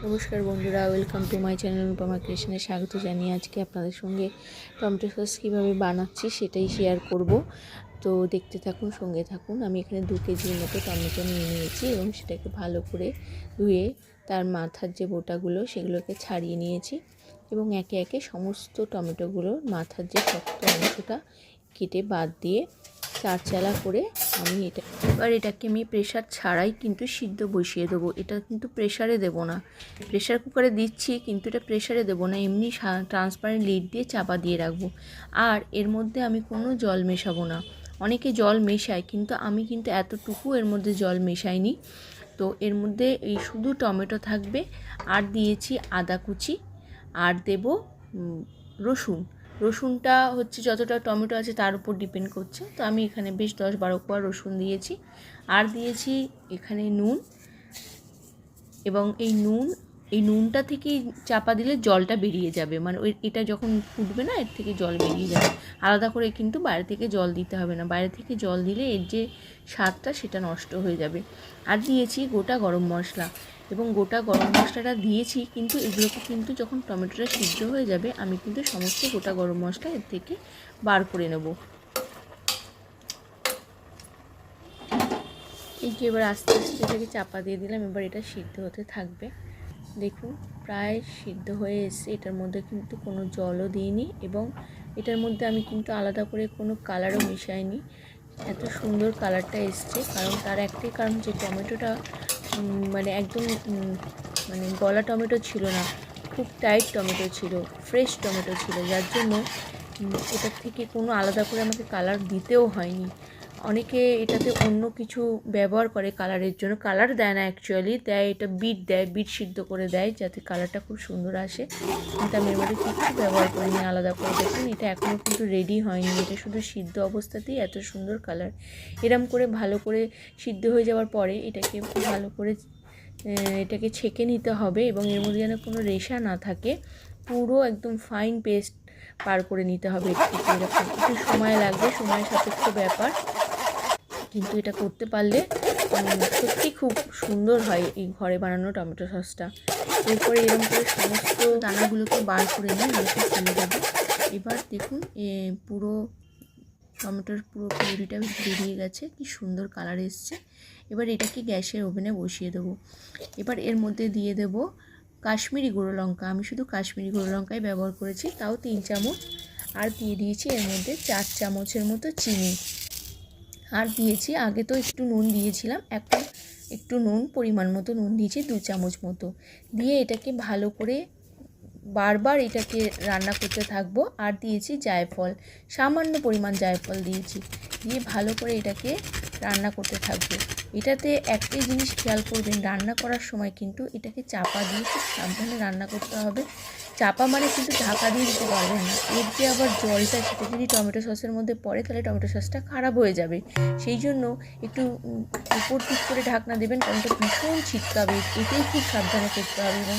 নমস্কার বন্ধুরা, welcome to my channel Anupama ক্রিয়েশনে স্বাগত জানিয়ে আজকে আপনাদের সঙ্গে টমেটো সস কীভাবে বানাচ্ছি সেটাই শেয়ার করব। তো দেখতে থাকুন, সঙ্গে থাকুন। আমি এখানে 2 কেজির মতো টমেটো নিয়ে নিয়েছি এবং সেটাকে ভালো করে ধুয়ে তার মাথার যে বোটাগুলো সেগুলোকে ছাড়িয়ে নিয়েছি এবং একে একে সমস্ত টমেটোগুলোর মাথার যে শক্ত অংশটা কেটে বাদ দিয়ে চারচালা করে এটাকে আমি প্রেশার ছাড়াই কিন্তু সিদ্ধ বসিয়ে দেবো। এটা কিন্তু প্রেশারে দেবো না, প্রেশার কুকারে দিচ্ছি কিন্তু এটা প্রেশারে দেবো না, এমনি ট্রান্সপারেন্ট লিড দিয়ে চাপা দিয়ে রাখবো। আর এর মধ্যে আমি কোনো জল মেশাবো না। অনেকে জল মেশায়, কিন্তু আমি কিন্তু এতটুকু এর মধ্যে জল মেশাইনি। তো এর মধ্যে এই শুধু টমেটো থাকবে, আর দিয়েছি আদা কুচি, আর দেব রসুনটা হচ্ছে যতটা টমেটো আছে তার উপর ডিপেন্ড করছে। তো আমি এখানে বেশ 10-12 কোয়া রসুন দিয়েছি, আর দিয়েছি এখানে নুন। এবং এই নুনটা থেকেই চাপা দিলে জলটা বেরিয়ে যাবে, মানে এটা যখন ফুটবে না এর থেকে জল বেরিয়ে যাবে। আলাদা করে কিন্তু বাইরে থেকে জল দিতে হবে না, বাইরে থেকে জল দিলে এর যে স্বাদটা সেটা নষ্ট হয়ে যাবে। আর দিয়েছি গোটা গরম মশলা, এবং গোটা গরম মশলাটা দিয়েছি কিন্তু এগুলোকে কিন্তু যখন টমেটোটা সিদ্ধ হয়ে যাবে আমি কিন্তু সমস্ত গোটা গরম মশলা এর থেকে বার করে নেব। এই যে এবার আস্তে আস্তে এটাকে চাপা দিয়ে দিলাম, এবার এটা সিদ্ধ হতে থাকবে। দেখুন প্রায় সিদ্ধ হয়ে এসছে, এটার মধ্যে কিন্তু কোনো জলও দিইনি এবং এটার মধ্যে আমি কিন্তু আলাদা করে কোনো কালারও মিশাইনি। এত সুন্দর কালারটা এসছে কারণ তার একটাই কারণ যে টমেটোটা মানে একদম মানে গলা টমেটো ছিল না, খুব টাইট টমেটো ছিল, ফ্রেশ টমেটো ছিল, যার জন্য এটার থেকে কোনো আলাদা করে আমাকে কালার দিতেও হয়নি। অনেকে এটাতে অন্য কিছু ব্যবহার করে কালারের জন্য, কালার দেয় না অ্যাকচুয়ালি, দেয় এটা বিট সিদ্ধ করে দেয় যাতে কালারটা খুব সুন্দর আসে, কিন্তু আমি এবারে কিছু ব্যবহার করিনি আলাদা করে। দেখুন এটা এখনও কিন্তু রেডি হয়নি, এটা শুধু সিদ্ধ অবস্থাতেই এত সুন্দর কালার। এরম করে ভালো করে সিদ্ধ হয়ে যাওয়ার পরে এটাকে ভালো করে এটাকে ছেঁকে নিতে হবে এবং এর মধ্যে যেন কোনো রেশা না থাকে, পুরো একদম ফাইন পেস্ট পার করে নিতে হবে। এরকম একটু সময় লাগবে, সময় সাপেক্ষ ব্যাপার, কিন্তু এটা করতে পারলে সত্যি খুব সুন্দর হয় এই ঘরে বানানো টমেটো সসটা। এরপরে এরকম করে সমস্ত দানাগুলোকে বার করে নিয়ে রেখে ফেলে দেবো। এবার দেখুন পুরো টমেটোর পুরো পিউরিটা বেরিয়ে গেছে, কি সুন্দর কালার এসছে। এবার এটাকে গ্যাসের ওভেনে বসিয়ে দেবো। এবার এর মধ্যে দিয়ে দেব কাশ্মীরি গুঁড়ো লঙ্কা, আমি শুধু কাশ্মীরি গুঁড়ো লঙ্কাই ব্যবহার করেছি, তাও 3 চামচ। আর দিয়ে দিয়েছি এর মধ্যে 4 চামচের মতো চিনি, আর দিয়েছি আগে তো একটু নুন দিয়েছিলাম, এখন একটু নুন পরিমাণ মতো নুন দিয়েছি 2 চামচ মতো, দিয়ে এটাকে ভালো করে বারবার এটাকে রান্না করতে থাকবো। আর দিয়েছি জায়ফল, সামান্য পরিমাণ জায়ফল দিয়েছি, দিয়ে ভালো করে এটাকে রান্না করতে থাকবো। এটাতে একটাই জিনিস খেয়াল করবেন, রান্না করার সময় কিন্তু এটাকে চাপা দিয়ে খুব সাবধানে রান্না করতে হবে। চাপা মানে কিন্তু ঢাকা দিয়ে দিতে পারবেন না, এর যে আবার জলটা সেটা যদি টমেটো সসের মধ্যে পড়ে তাহলে টমেটো সসটা খারাপ হয়ে যাবে। সেই জন্য একটু উপর দিক করে ঢাকনা দেবেন, কারণ এটা ভীষণ ছিটকাবে, এটাই খুব সাবধানে করতে হবে। এবং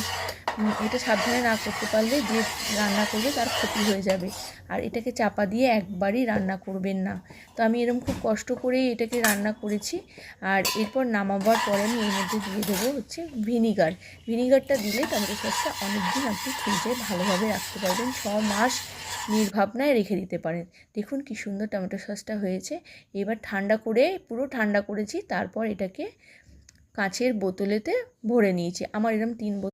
এটা সাবধানে না করতে পারলে যে রান্না করবে তার ক্ষতি হয়ে যাবে। আর এটাকে চাপা দিয়ে একবারই রান্না করবেন না। তো আমি এরকম খুব কষ্ট করেই এটাকে রান্না করেছি। আর এরপর নামাবার পরে আমি এর মধ্যে দিয়ে দেবো হচ্ছে ভিনিগারটা দিলে টমেটো সসটা অনেক দিন আপনি ফ্রিজে ভালোভাবে রাখতে পারবেন, 6 মাস নির্ভাবনায় রেখে দিতে পারেন। দেখুন কি সুন্দর টমেটো সসটা হয়েছে। এবার ঠান্ডা করে, পুরো ঠান্ডা করেছি, তারপর এটাকে কাঁচের বোতলেতে ভরে নিয়েছি। আমার এরকম 3 বোতল